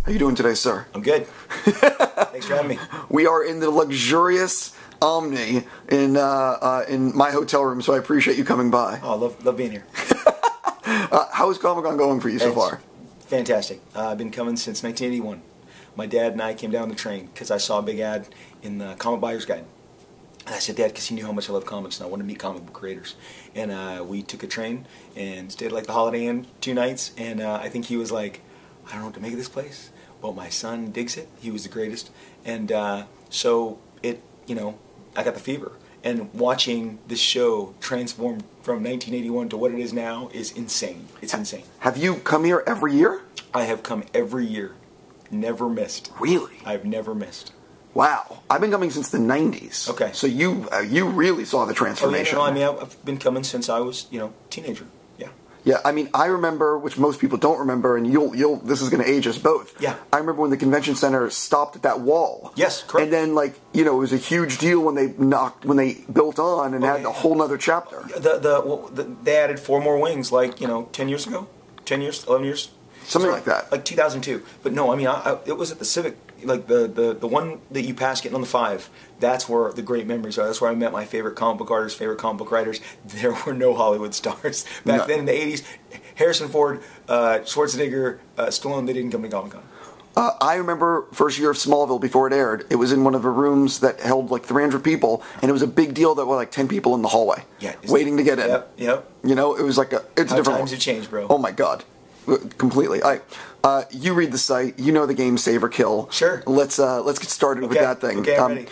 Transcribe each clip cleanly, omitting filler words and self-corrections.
How you doing today, sir? I'm good. Thanks for having me. We are in the luxurious Omni in my hotel room, so I appreciate you coming by. Oh, love being here. How is Comic-Con going for you so far? Fantastic. I've been coming since 1981. My dad and I came down the train because I saw a big ad in the Comic Buyer's Guide. And I said, Dad, because he knew how much I love comics and I wanted to meet comic book creators. And we took a train and stayed like the Holiday Inn 2 nights. And I think he was like, I don't know what to make of this place. Well, my son digs it. He was the greatest. And so it, I got the fever. And watching this show transform from 1981 to what it is now is insane. It's insane. Have you come here every year? I have come every year. Never missed. Really? I've never missed. Wow. I've been coming since the 90s. Okay. So you really saw the transformation. Oh, yeah, I've been coming since I was, teenager. Yeah. Yeah, I mean, I remember, which most people don't remember, and this is going to age us both. Yeah. I remember when the convention center stopped at that wall. Yes, correct. And then, it was a huge deal when they built on and had a whole nother chapter. They added 4 more wings, 10 years ago? 10 years, 11 years? Something like that. Like 2002. But no, I mean, it was at the Civic, the one that you pass getting on the 5. That's where the great memories are. That's where I met my favorite comic book artists, favorite comic book writers. There were no Hollywood stars. Back then in the 80s, Harrison Ford, Schwarzenegger, Stallone, they didn't come to Comic-Con. I remember first year of Smallville before it aired. It was in one of the rooms that held like 300 people, and it was a big deal that were like 10 people in the hallway waiting to get in. Yep. It was like it's a different times have changed, bro. Oh my God. Completely. You read the site. You know the game Save or Kill. Sure. Let's get started with that thing. Okay, I'm ready.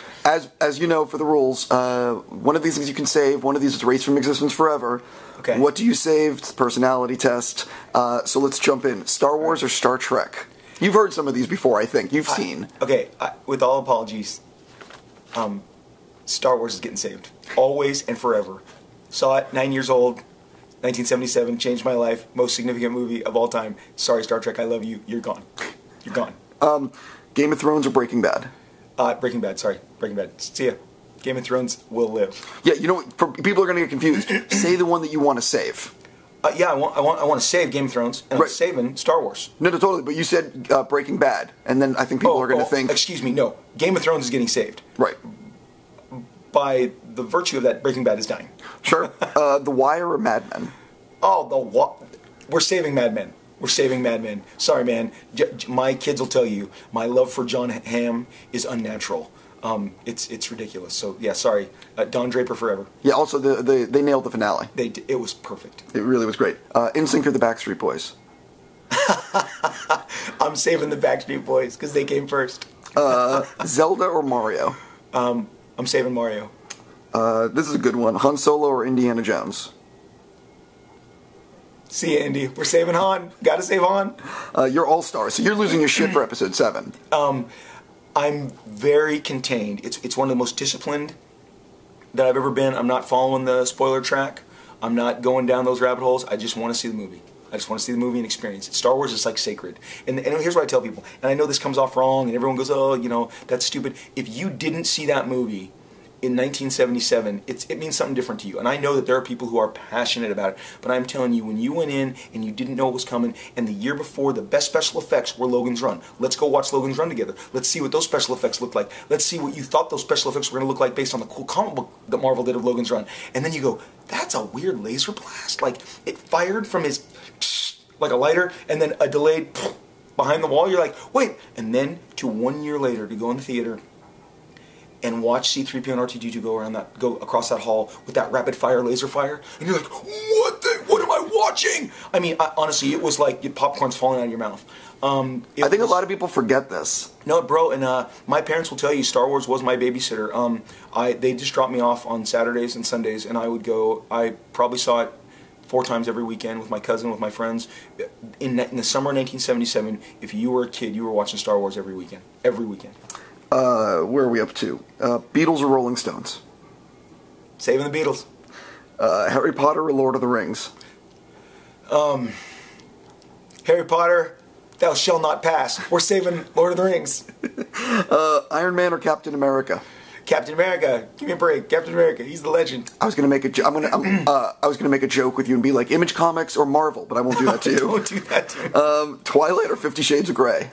As you know, for the rules, one of these things you can save. One of these is erased from existence forever. Okay. What do you save? It's a personality test. So let's jump in. Star Wars or Star Trek? You've heard some of these before, I think. You've seen. Okay. With all apologies, Star Wars is getting saved. Always and forever. Saw it 9 years old. 1977, changed my life, most significant movie of all time. Sorry, Star Trek, I love you. You're gone. You're gone. Game of Thrones or Breaking Bad? Breaking Bad, sorry. Breaking Bad. See ya. Game of Thrones will live. Yeah, people are going to get confused. Say the one that you want to save. Yeah, I want to save Game of Thrones, and I'm saving Star Wars. No, totally, but you said Breaking Bad, and then I think people are going to think... Excuse me, no. Game of Thrones is getting saved. Right. By the virtue of that, Breaking Bad is dying. Sure. The Wire or Mad Men? Oh, we're saving Mad Men. We're saving Mad Men. Sorry, man. My kids will tell you my love for John Hamm is unnatural. It's ridiculous. So yeah, sorry. Don Draper forever. Yeah. Also, they nailed the finale. It was perfect. It really was great. NSYNC or the Backstreet Boys? I'm saving the Backstreet Boys because they came first. Zelda or Mario? I'm saving Mario. This is a good one. Han Solo or Indiana Jones? See ya, Indy. We're saving Han. Gotta save Han. You're all-star, so you're losing your shit for episode 7. I'm very contained. It's one of the most disciplined that I've ever been. I'm not following the spoiler track. I'm not going down those rabbit holes. I just want to see the movie. I just want to see the movie and experience it. Star Wars is like sacred. And here's what I tell people, and I know this comes off wrong, and everyone goes, oh, that's stupid. If you didn't see that movie in 1977, it means something different to you. And I know that there are people who are passionate about it, but I'm telling you, when you went in and you didn't know what was coming, and the year before, the best special effects were Logan's Run. Let's go watch Logan's Run together. Let's see what those special effects look like. Let's see what you thought those special effects were going to look like based on the cool comic book that Marvel did of Logan's Run. And then you go, that's a weird laser blast. Like, it fired from his, like a lighter, and then a delayed behind the wall. You're like, wait. And then to 1 year later to go in the theater and watch C-3PO and R2-D2 go across that hall with that rapid fire laser fire, and you're like, what am I watching? I mean, honestly, it was like your popcorn's falling out of your mouth. I think a lot of people forget this. No, bro, and my parents will tell you Star Wars was my babysitter. They just dropped me off on Saturdays and Sundays, and I would go. I probably saw it 4 times every weekend with my cousin, with my friends. In the summer of 1977, if you were a kid, you were watching Star Wars every weekend. Every weekend. Where are we up to? Beatles or Rolling Stones? Saving the Beatles. Harry Potter or Lord of the Rings? Harry Potter, thou shalt not pass. We're saving Lord of the Rings. Iron Man or Captain America? Captain America, give me a break. Captain America, he's the legend. I was gonna make I was gonna make a joke with you and be like Image Comics or Marvel, but I won't do that to you. Don't do that to me. Twilight or 50 Shades of Grey?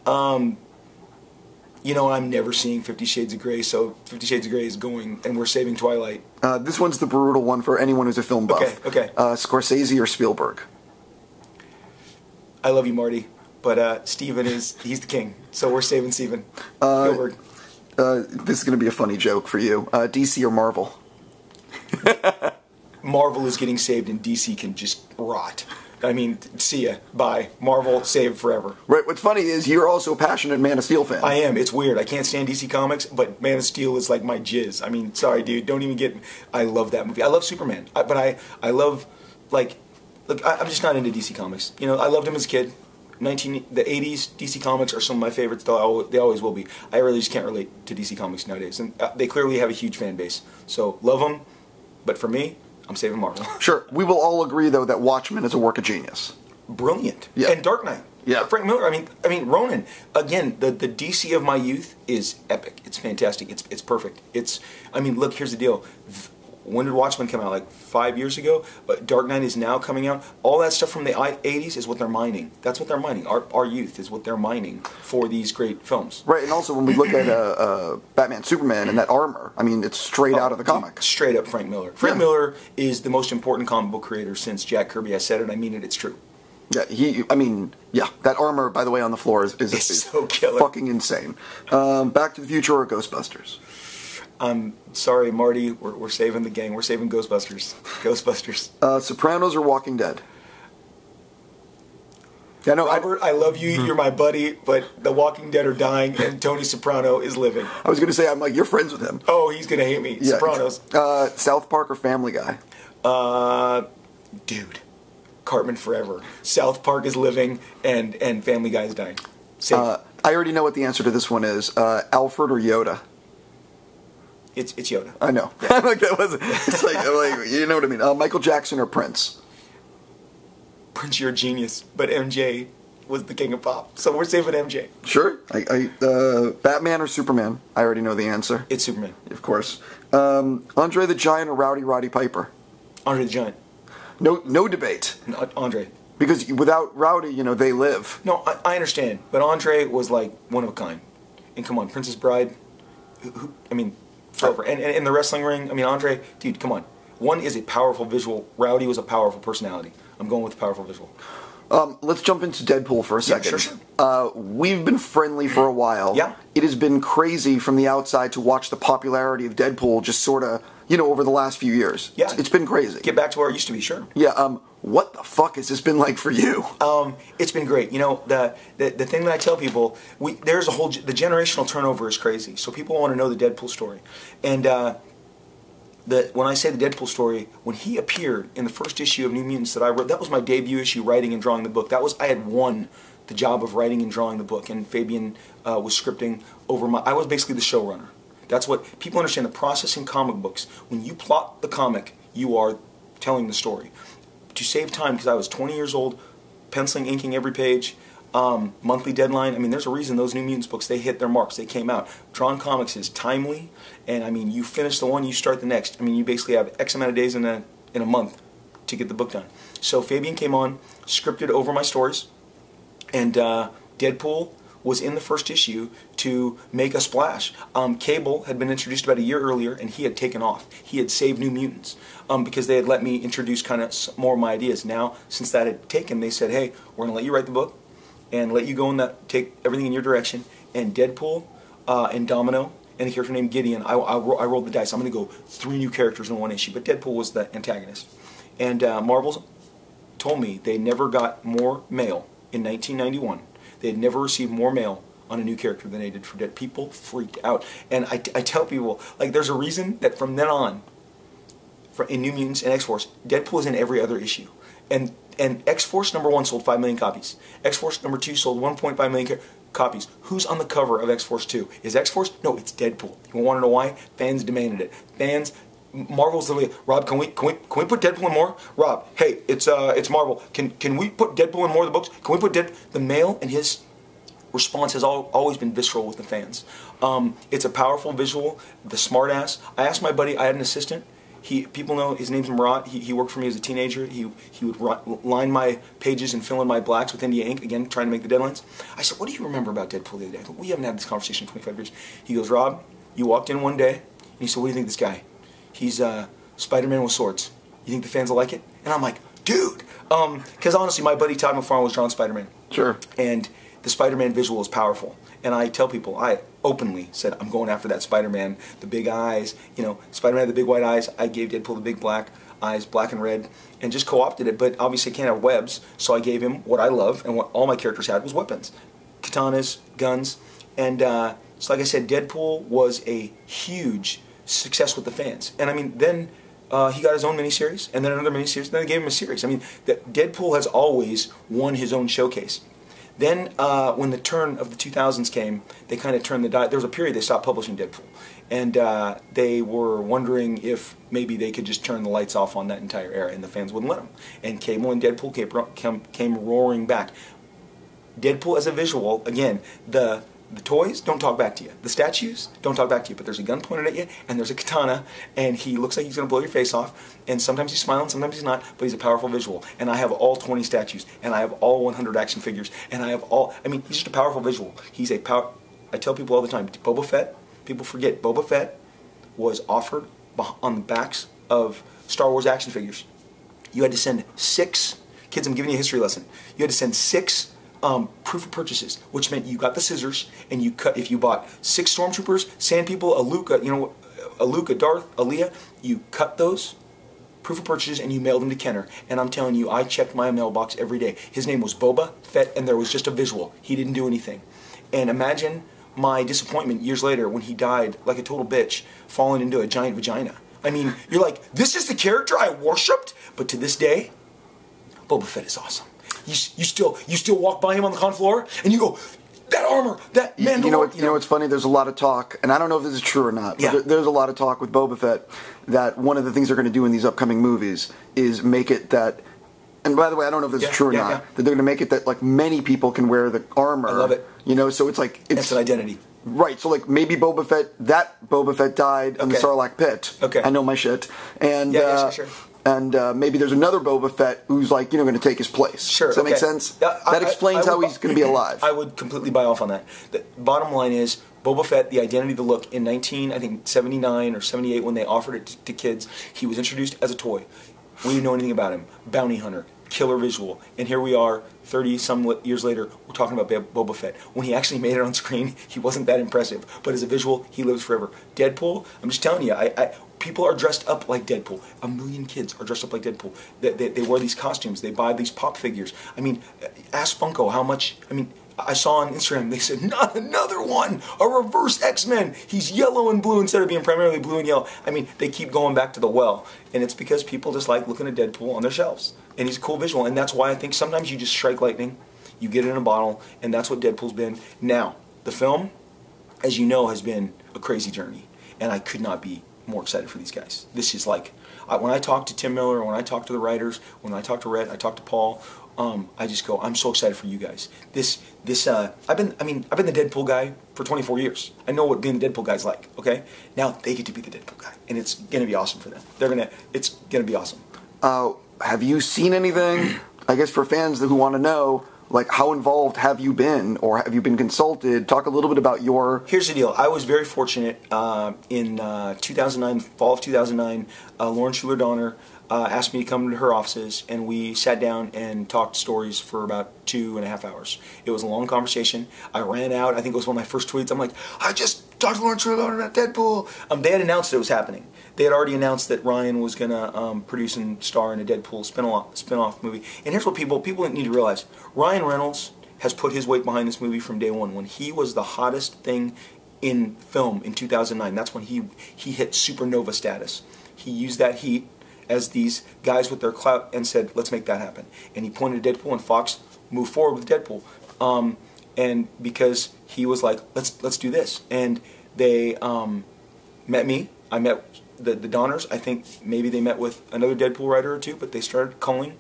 You know, I'm never seeing 50 Shades of Grey, so 50 Shades of Grey is going, and we're saving Twilight. This one's the brutal one for anyone who's a film buff. Okay. Scorsese or Spielberg? I love you, Marty, but Steven he's the king, so we're saving Steven. Spielberg. This is going to be a funny joke for you. DC or Marvel? Marvel is getting saved, and DC can just rot. I mean, see ya. Bye. Marvel, saved forever. Right. What's funny is you're also a passionate Man of Steel fan. I am. It's weird. I can't stand DC Comics, but Man of Steel is like my jizz. I mean, sorry, dude. Don't even get... I love that movie. I love Superman. But I love, like... Look, I'm just not into DC Comics. You know, I loved him as a kid. The 80s DC Comics are some of my favorites. They always will be. I really just can't relate to DC Comics nowadays. And they clearly have a huge fan base. So, love them. But for me... I'm saving Marvel. Sure. We will all agree, though, that Watchmen is a work of genius. Brilliant. Yeah. And Dark Knight. Yeah. Frank Miller. I mean, Ronin. Again, the DC of my youth is epic. It's fantastic. It's perfect. I mean, look, here's the deal. When did Watchmen come out? Like 5 years ago? But Dark Knight is now coming out. All that stuff from the 80s is what they're mining. That's what they're mining. Our youth is what they're mining for these great films. Right, and also when we look at Batman, Superman, and that armor, I mean, it's straight out of the comic. Straight up Frank Miller. Frank Miller is the most important comic book creator since Jack Kirby. I said it, I mean it, it's true. Yeah, that armor, by the way, on the floor is so killer. Fucking insane. Back to the Future or Ghostbusters? I'm sorry, Marty. We're saving the gang. We're saving Ghostbusters. Ghostbusters. Sopranos or Walking Dead? Yeah, no, Robert, I love you. You're my buddy, but The Walking Dead are dying, and Tony Soprano is living. I was going to say, I'm like, you're friends with him. Oh, he's going to hate me. Yeah. Sopranos. South Park or Family Guy? Dude. Cartman forever. South Park is living, and Family Guy is dying. I already know what the answer to this one is. Alfred or Yoda? It's Yoda. I know. Yeah. Like that was. It's like you know what I mean. Michael Jackson or Prince? Prince, you're a genius, but MJ was the king of pop, so we're saving MJ. Sure. Batman or Superman? I already know the answer. It's Superman, of course. Andre the Giant or Roddy Piper? Andre the Giant. No debate. No, Andre. Because without Rowdy, they live. No, I understand, but Andre was like one of a kind. And come on, Princess Bride. Forever. And in the wrestling ring, Andre, dude, come on. One is a powerful visual. Rowdy was a powerful personality. I'm going with the powerful visual. Let's jump into Deadpool for a second. Yeah, sure. We've been friendly for a while. Yeah. It has been crazy from the outside to watch the popularity of Deadpool just sort of, over the last few years. Yeah. It's been crazy. Get back to where it used to be, sure. Yeah, what the fuck has this been like for you? It's been great. The thing that I tell people, the generational turnover is crazy. So people want to know the Deadpool story. And when I say the Deadpool story, when he appeared in the first issue of New Mutants that I wrote, that was my debut issue writing and drawing the book. I had won the job of writing and drawing the book, and Fabian was scripting over I was basically the showrunner. That's what people understand, the process in comic books. When you plot the comic, you are telling the story. To save time, because I was 20 years old, penciling, inking every page, monthly deadline. There's a reason those New Mutants books, they hit their marks. They came out. Drawn Comics is timely, and you finish the one, you start the next. You basically have X amount of days in a month to get the book done. So Fabian came on, scripted over my stories, and Deadpool was in the first issue to make a splash. Cable had been introduced about a year earlier, and he had taken off. He had saved New Mutants because they had let me introduce kind of more of my ideas. Now, since that had taken, they said, hey, we're going to let you write the book and let you go take everything in your direction. And Deadpool and Domino and a character named Gideon, I rolled the dice. I'm going to go 3 new characters in one issue, but Deadpool was the antagonist. And Marvel told me they never got more mail in 1991. They had never received more mail on a new character than they did for Deadpool. People freaked out. And I tell people, there's a reason that from then on, in New Mutants and X-Force, Deadpool is in every other issue. And X-Force #1 sold 5 million copies. X-Force #2 sold 1.5 million copies. Who's on the cover of X-Force 2? Is X-Force? No, it's Deadpool. You want to know why? Fans demanded it. Marvel's literally, Rob, can we put Deadpool in more? Rob, hey, it's Marvel. Can we put Deadpool in more of the books? Can we put the mail? And his response has always been visceral with the fans. It's a powerful visual. The smart ass. I asked my buddy, I had an assistant. People know his name's Murat. He worked for me as a teenager. He would line my pages and fill in my blacks with India ink, again, trying to make the deadlines. I said, what do you remember about Deadpool the other day? I go, we haven't had this conversation in 25 years. He goes, Rob, you walked in one day, and he said, what do you think of this guy? He's Spider-Man with swords. You think the fans will like it? And I'm like, dude. Because honestly, my buddy Todd McFarlane was drawing Spider-Man. Sure. And the Spider-Man visual is powerful. And I tell people, I openly said, I'm going after that Spider-Man, the big eyes, you know, Spider-Man had the big white eyes. I gave Deadpool the big black eyes, black and red, and just co-opted it. But obviously I can't have webs, so I gave him what I love, and what all my characters had was weapons. Katanas, guns, and so like I said, Deadpool was a huge success with the fans. And I mean, then he got his own miniseries, and then another miniseries, and then they gave him a series. I mean, Deadpool has always won his own showcase. Then, when the turn of the 2000s came, they kind of turned the dial. There was a period they stopped publishing Deadpool. And they were wondering if maybe they could just turn the lights off on that entire era, and the fans wouldn't let them. And Cable and Deadpool came roaring back. Deadpool as a visual, again, the toys don't talk back to you. The statues don't talk back to you, but there's a gun pointed at you, and there's a katana, and he looks like he's going to blow your face off, and sometimes he's smiling, sometimes he's not, but he's a powerful visual. And I have all 20 statues, and I have all 100 action figures, and I have all, I mean, he's just a powerful visual. He's a I tell people all the time, Boba Fett, people forget, Boba Fett was offered on the backs of Star Wars action figures. You had to send 6, kids, I'm giving you a history lesson, you had to send 6 proof of purchases, which meant you got the scissors and you cut. If you bought 6 stormtroopers, sand people, a Luke, a Darth, a Leia, you cut those proof of purchases and you mailed them to Kenner. And I'm telling you, I checked my mailbox every day. His name was Boba Fett, and there was just a visual. He didn't do anything. And imagine my disappointment years later when he died like a total bitch, falling into a giant vagina. I mean, you're like, this is the character I worshipped, but to this day, Boba Fett is awesome. You still walk by him on the con floor and you go, that armor, that Mandalorian. You know what's funny? There's a lot of talk, and I don't know if this is true or not, but yeah. there's a lot of talk with Boba Fett that one of the things they're going to do in these upcoming movies is make it that, and by the way, I don't know if this is true or not, that they're going to make it that like many people can wear the armor. I love it. You know, so it's like it's an identity. Right, so like maybe Boba Fett died in the Sarlacc pit. Okay. I know my shit. And sure. And maybe there's another Boba Fett who's like, going to take his place. Sure. Does that make sense? That explains how he's going to be alive. I would completely buy off on that. The bottom line is, Boba Fett, the identity, the look, in 1979 or 78 when they offered it to kids, he was introduced as a toy. We didn't know anything about him. Bounty hunter, killer visual. And here we are, 30-some years later, we're talking about Boba Fett. When he actually made it on screen, he wasn't that impressive. But as a visual, he lives forever. Deadpool, I'm just telling you, people are dressed up like Deadpool. 1 million kids are dressed up like Deadpool. They wear these costumes. They buy these pop figures. I mean, ask Funko how much. I mean, I saw on Instagram, they said, not another one, a reverse X-Men. He's yellow and blue instead of being primarily blue and yellow. I mean, they keep going back to the well. And it's because people just like looking at Deadpool on their shelves. And he's a cool visual. And that's why I think sometimes you just strike lightning, you get it in a bottle, and that's what Deadpool's been. Now, the film, as you know, has been a crazy journey. And I could not be more excited for these guys. This is like, when I talk to Tim Miller, when I talk to the writers, when I talk to Rhett, I talk to Paul, I just go, I'm so excited for you guys. I've been the Deadpool guy for 24 years. I know what being the Deadpool guy's like, okay? Now they get to be the Deadpool guy, and it's gonna be awesome for them. It's gonna be awesome. Have you seen anything, I guess for fans who want to know, like how involved have you been, or have you been consulted? Talk a little bit about your... Here's the deal. I was very fortunate in 2009, fall of 2009, Lauren Schuler Donner asked me to come to her offices, and we sat down and talked stories for about 2.5 hours. It was a long conversation. I ran out. I think it was one of my first tweets. I'm like, I just talked to Lauren Schuler Donner about Deadpool. They had announced it was happening. They had already announced that Ryan was going to produce and star in a Deadpool spin-off movie. And here's what people need to realize. Ryan Reynolds has put his weight behind this movie from day one. When he was the hottest thing in film in 2009, that's when he hit supernova status. He used that heat as these guys with their clout and said, let's make that happen. And he pointed at Deadpool, and Fox moved forward with Deadpool. And because he was like, let's do this. And they met me. I met the Donners. I think maybe they met with another Deadpool writer or two, but they started calling,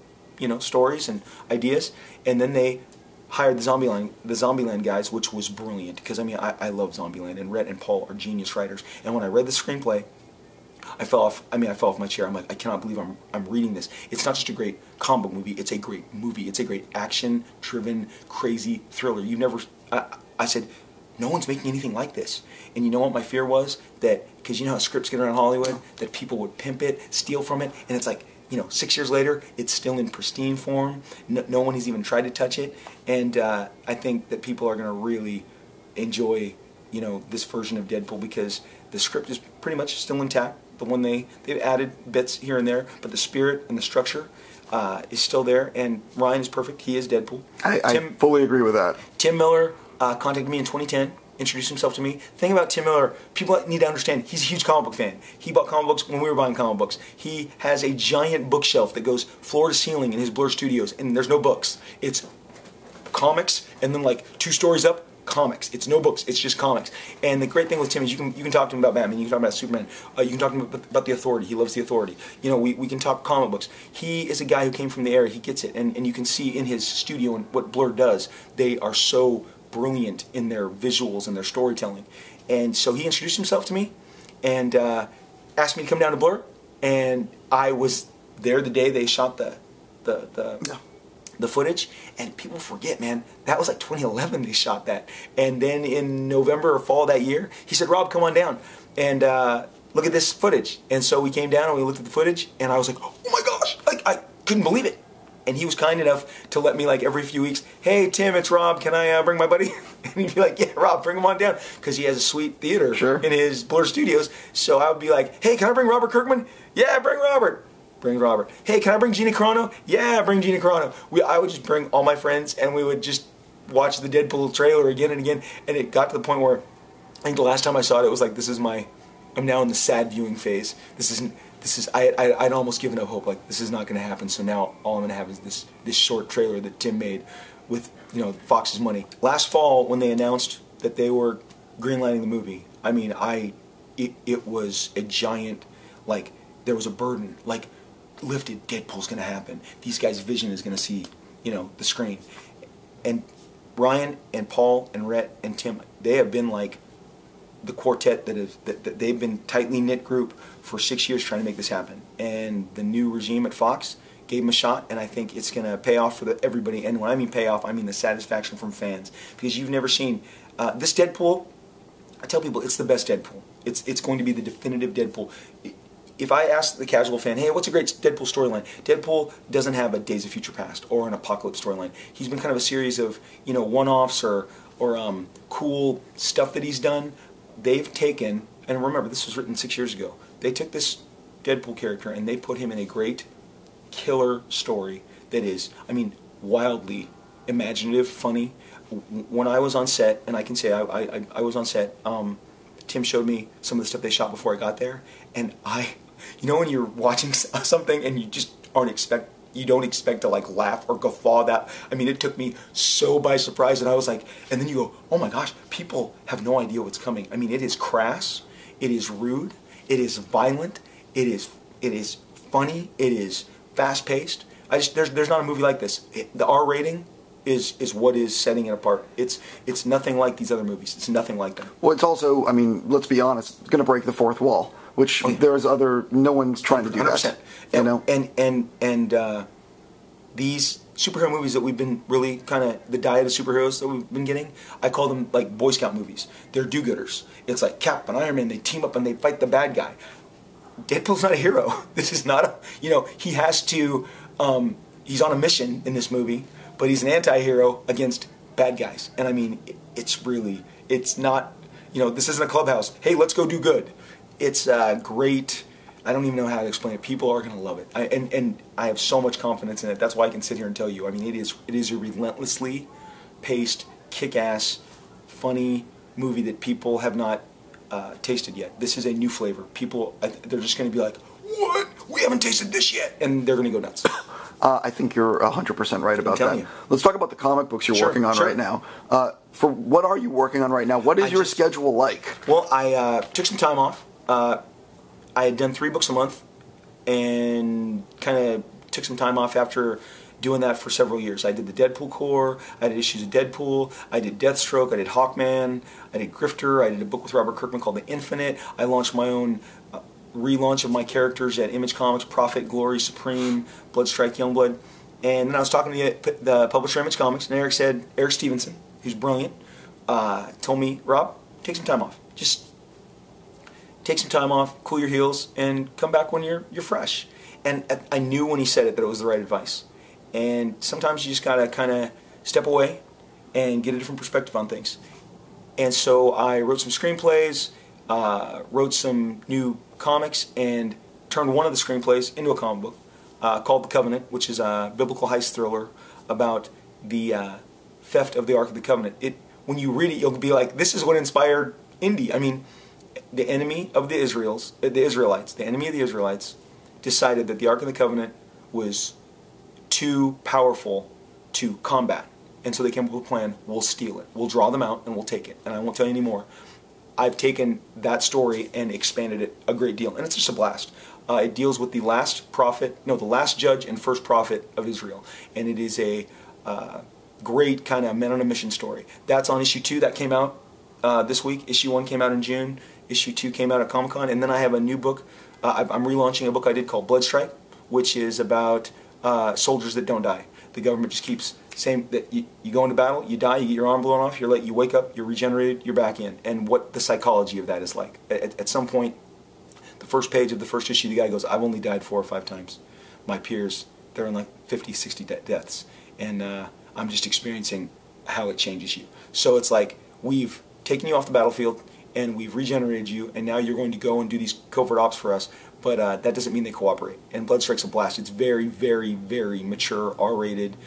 stories and ideas. And then they hired the Zombieland guys, which was brilliant. Because, I love Zombieland, and Rhett and Paul are genius writers. And when I read the screenplay, I fell off. I mean, I fell off my chair. I'm like, I cannot believe I'm reading this. It's not just a great comic book movie. It's a great movie. It's a great action-driven, crazy thriller. You never. I said, no one's making anything like this. And you know what my fear was? That, because you know how scripts get around Hollywood, that people would pimp it, steal from it, and it's like, you know, 6 years later, it's still in pristine form. No one has even tried to touch it. And I think that people are going to really enjoy, you know, this version of Deadpool, because the script is pretty much still intact. The one they've added bits here and there, but the spirit and the structure is still there. And Ryan is perfect. He is Deadpool. I fully agree with that. Tim Miller contacted me in 2010, introduced himself to me. The thing about Tim Miller, people need to understand, he's a huge comic book fan. He bought comic books when we were buying comic books. He has a giant bookshelf that goes floor to ceiling in his Blur Studios, and there's no books. It's comics, and then like 2 stories up, comics. It's no books. It's just comics. And the great thing with Tim is you can talk to him about Batman. You can talk about Superman. You can talk to him about the Authority. He loves the Authority. You know, we can talk comic books. He is a guy who came from the era. He gets it. And you can see in his studio and what Blur does, they are so brilliant in their visuals and their storytelling. And so he introduced himself to me and asked me to come down to Blur. And I was there the day they shot the footage, and people forget, man, that was like 2011 they shot that. And then in November or fall of that year, he said, Rob, come on down and look at this footage. And so we came down and we looked at the footage, and I was like, oh my gosh, like I couldn't believe it. And he was kind enough to let me, like, every few weeks, hey, Tim, it's Rob, can I bring my buddy? And he'd be like, yeah, Rob, bring him on down, because he has a sweet theater in his Blur Studios. So I would be like, hey, can I bring Robert Kirkman? Yeah, bring Robert. Bring Robert. Hey, can I bring Gina Carano? Yeah, bring Gina Carano. I would just bring all my friends, and we would just watch the Deadpool trailer again and again. And it got to the point where I think the last time I saw it, it was like, I'm now in the sad viewing phase. I'd almost given up hope. Like, this is not going to happen. So now all I'm going to have is this short trailer that Tim made with, you know, Fox's money. Last fall, when they announced that they were greenlighting the movie, I mean, it was a giant, like, there was a burden, like, lifted. Deadpool's going to happen. These guys' vision is going to see, you know, the screen. And Ryan and Paul and Rhett and Tim, they have been like the quartet that they've been tightly knit group for 6 years trying to make this happen. And the new regime at Fox gave them a shot, and I think it's going to pay off for everybody. And when I mean pay off, I mean the satisfaction from fans, because you've never seen this Deadpool. I tell people it's the best Deadpool. It's going to be the definitive Deadpool. If I ask the casual fan, hey, what's a great Deadpool storyline? Deadpool doesn't have a Days of Future Past or an Apocalypse storyline. He's been kind of a series of, you know, one-offs or cool stuff that he's done. They've taken, and remember, this was written 6 years ago. They took this Deadpool character and they put him in a great killer story that is, I mean, wildly imaginative, funny. When I was on set, and I can say I was on set, Tim showed me some of the stuff they shot before I got there, and you know when you're watching something and you just you don't expect to like laugh or guffaw that. I mean, it took me so by surprise, and I was like, and then you go, oh my gosh, people have no idea what's coming. I mean, it is crass, it is rude, it is violent, it is funny, it is fast paced. There's not a movie like this. The R rating is what is setting it apart. It's nothing like these other movies. It's nothing like them. Well, it's also, I mean, let's be honest, it's going to break the fourth wall, which no one's trying to do 100%. That. You know? And these superhero movies that we've been really kind of, the diet of superheroes that we've been getting, I call them like Boy Scout movies. They're do-gooders. It's like Cap and Iron Man, they team up and they fight the bad guy. Deadpool's not a hero. This is not a, you know, he has to, he's on a mission in this movie, but he's an anti-hero against bad guys. And I mean, it's not, you know, this isn't a clubhouse. Hey, let's go do good. It's great. I don't even know how to explain it. People are going to love it. And I have so much confidence in it. That's why I can sit here and tell you. I mean, it is a relentlessly paced, kick-ass, funny movie that people have not tasted yet. This is a new flavor. People, they're just going to be like, what? We haven't tasted this yet. And they're going to go nuts. I think you're 100% right about that. You. Let's talk about the comic books you're working on right now. For what are you working on right now? What is your schedule like? Well, I took some time off. I had done 3 books a month and kind of took some time off after doing that for several years. I did the Deadpool Corps, I did issues of Deadpool, I did Deathstroke, I did Hawkman, I did Grifter, I did a book with Robert Kirkman called The Infinite. I launched my own relaunch of my characters at Image Comics, Prophet, Glory, Supreme, Bloodstrike, Youngblood. And then I was talking to the publisher of Image Comics, and Eric Stevenson, who's brilliant, told me, Rob, take some time off. Just take some time off, cool your heels, and come back when you're fresh. And I knew when he said it that it was the right advice. And sometimes you just gotta kind of step away and get a different perspective on things. And so I wrote some screenplays, wrote some new comics, and turned one of the screenplays into a comic book called The Covenant, which is a biblical heist thriller about the theft of the Ark of the Covenant. When you read it, you'll be like, this is what inspired Indy. I mean, the enemy of the Israelites, the enemy of the Israelites, decided that the Ark of the Covenant was too powerful to combat. And so they came up with a plan, we'll steal it. We'll draw them out and we'll take it. And I won't tell you anymore. I've taken that story and expanded it a great deal. And it's just a blast. It deals with the last judge and first prophet of Israel. And it is a great kind of men on a mission story. That's on issue 2. That came out this week. Issue 1 came out in June. Issue 2 came out at Comic-Con. And then I have a new book. I'm relaunching a book I did called Bloodstrike, which is about soldiers that don't die. The government just keeps saying that you go into battle, you die, you get your arm blown off, you wake up, you're regenerated, you're back in. And what the psychology of that is like. At some point, the first page of the first issue, the guy goes, I've only died 4 or 5 times. My peers, they're in like 50, 60 deaths. And I'm just experiencing how it changes you. So it's like, we've taken you off the battlefield, and we've regenerated you, and now you're going to go and do these covert ops for us, but that doesn't mean they cooperate. And Bloodstrike's a blast. It's very, very, very mature, R-rated,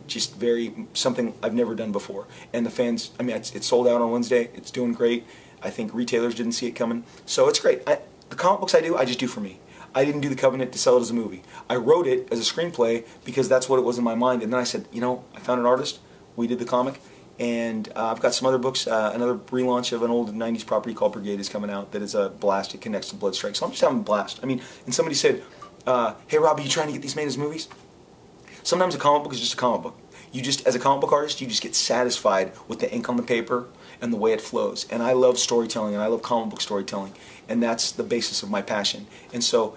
just very, something I've never done before. And the fans, I mean, it's sold out on Wednesday. It's doing great. I think retailers didn't see it coming. So it's great. The comic books I just do for me. I didn't do The Covenant to sell it as a movie. I wrote it as a screenplay because that's what it was in my mind. And then I said, you know, I found an artist. We did the comic. And I've got some other books. Another relaunch of an old 90s property called Brigade is coming out that is a blast. It connects to Bloodstrike. So I'm just having a blast. I mean, and somebody said, hey, Rob, are you trying to get these made as movies? Sometimes a comic book is just a comic book. You just, as a comic book artist, you just get satisfied with the ink on the paper and the way it flows. And I love storytelling, and I love comic book storytelling. And that's the basis of my passion. And so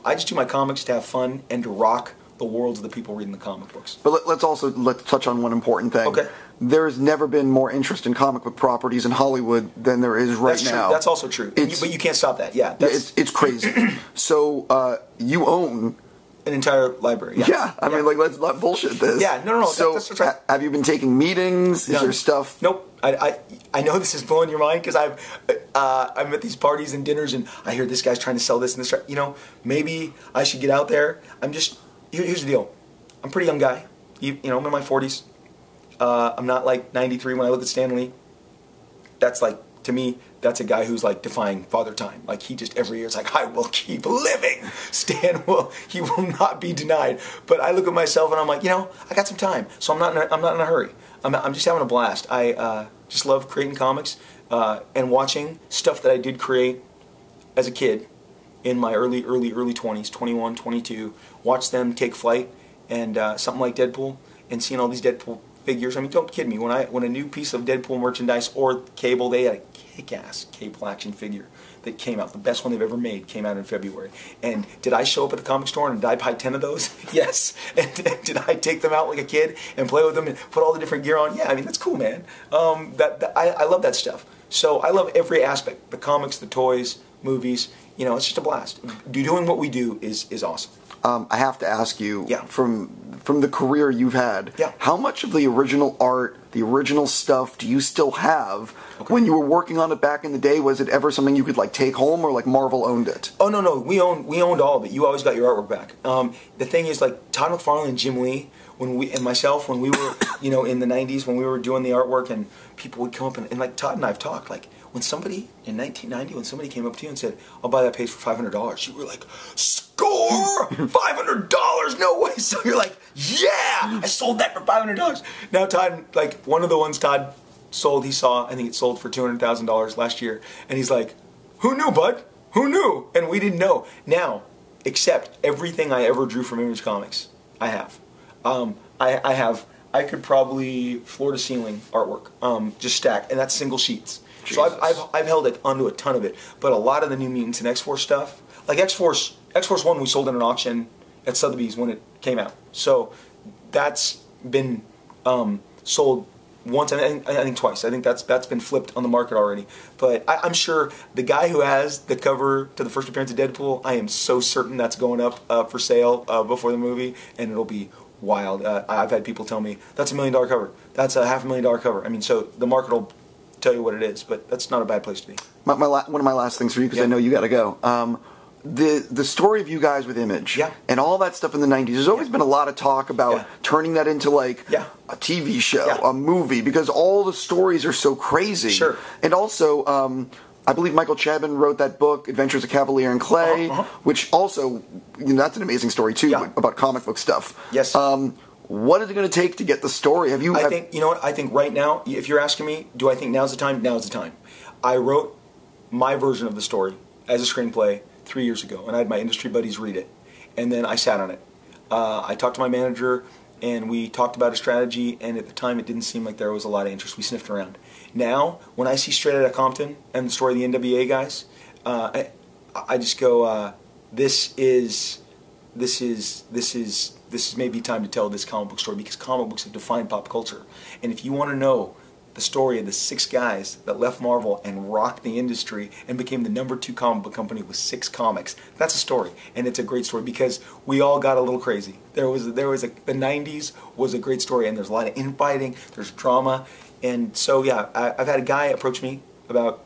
I just do my comics to have fun and to rock the worlds of the people reading the comic books. But let's touch on one important thing. Okay. There's never been more interest in comic book properties in Hollywood than there is right now. That's also true. But you can't stop that. Yeah. It's crazy. So you own an entire library. Yeah. Yeah. I mean, like, let's not bullshit this. Yeah. No. So that's right. have you been taking meetings? Is there stuff? Nope. I know this is blowing your mind because I'm at these parties and dinners and I hear this guy's trying to sell this and this. You know, maybe I should get out there. Here's the deal. I'm a pretty young guy. You know, I'm in my 40s. I'm not like 93 when I look at Stanley. That's like, to me, that's a guy who's like defying father time. Like, he just every year is like, I will keep living. He will not be denied. But I look at myself and I'm like, you know, I got some time, so I'm not in a hurry. I'm just having a blast. I just love creating comics and watching stuff that I did create as a kid in my early 20s, 21, 22. Watch them take flight, and something like Deadpool, and seeing all these Deadpool figures. I mean, don't kid me. When a new piece of Deadpool merchandise or Cable, they had a kick-ass Cable action figure that came out. The best one they've ever made came out in February. And did I show up at the comic store and did I buy 10 of those? Yes. And did I take them out like a kid and play with them and put all the different gear on? Yeah, I mean, that's cool, man. I love that stuff. So I love every aspect. The comics, the toys, movies. You know, it's just a blast. Doing what we do is awesome. I have to ask you, yeah, from the career you've had, yeah, how much of the original art, the original stuff, do you still have? Okay. When you were working on it back in the day, was it ever something you could like take home, or like Marvel owned it? Oh no, we owned all of it. You always got your artwork back. The thing is, like, Todd McFarlane and Jim Lee, when we were, you know, in the 90s, when we were doing the artwork, and people would come up and like Todd and I've talked, like, when somebody in 1990, when somebody came up to you and said, I'll buy that page for $500, you were like, score! $500? No way! So you're like, yeah! I sold that for $500. Now Todd, like, one of the ones Todd sold, I think it sold for $200,000 last year, and he's like, who knew, bud? Who knew? And we didn't know. Now, except everything I ever drew from Image Comics, I have. I could probably floor to ceiling artwork, just stacked, and that's single sheets. So I've held it onto a ton of it. But a lot of the New Mutants and X-Force stuff, like X-Force 1 we sold in an auction at Sotheby's when it came out. So that's been sold once, I think twice. I think that's been flipped on the market already. But I'm sure the guy who has the cover to the first appearance of Deadpool, I am so certain that's going up for sale before the movie, and it'll be wild. I've had people tell me, that's $1 million cover. That's a $500,000 cover. I mean, so the market will tell you what it is, but that's not a bad place to be. One of my last things for you, because I know you got to go. The story of you guys with Image and all that stuff in the 90s, there's always been a lot of talk about turning that into like a TV show, a movie, because all the stories are so crazy. Sure. And also, I believe Michael Chabon wrote that book, Adventures of Cavalier and Clay, which also, that's an amazing story too, about comic book stuff. Yes. What is it going to take to get the story? I think, you know what, I think right now, if you're asking me, do I think now's the time? Now's the time. I wrote my version of the story as a screenplay 3 years ago, and I had my industry buddies read it, and then I sat on it. I talked to my manager, and we talked about a strategy, and at the time it didn't seem like there was a lot of interest. We sniffed around. Now, when I see Straight Outta Compton and the story of the NWA guys, I just go, this is maybe time to tell this comic book story, because comic books have defined pop culture. And if you want to know the story of the 6 guys that left Marvel and rocked the industry and became the #2 comic book company with 6 comics, that's a story, and it's a great story because we all got a little crazy. The 90s was a great story, and there's a lot of infighting, there's drama, and so I've had a guy approach me about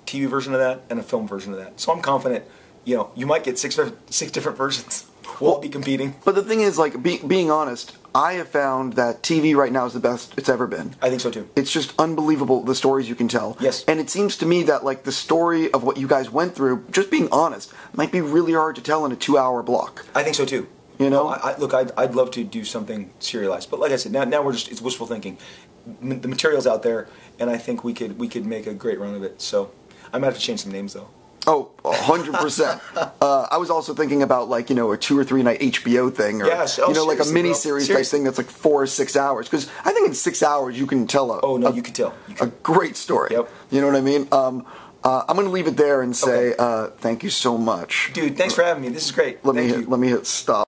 TV version of that and a film version of that. So I'm confident, you might get six different versions. We'll all be competing. But the thing is, like, being honest, I have found that TV right now is the best it's ever been. I think so too. It's just unbelievable, the stories you can tell. Yes. And it seems to me that, like, the story of what you guys went through, just being honest, might be really hard to tell in a 2-hour block. I think so too. Look, I'd love to do something serialized, but like I said, now it's wishful thinking. The material's out there, and I think we could make a great run of it. So I might have to change some names though. Oh, 100%. I was also thinking about, like, a 2 or 3 night HBO thing, or like a mini series type thing that's like 4 or 6 hours. Because I think in 6 hours you can tell you can tell a great story. Yep. You know what I mean? I'm going to leave it there and say thank you so much. Dude, thanks for having me. This is great. Let me hit stop.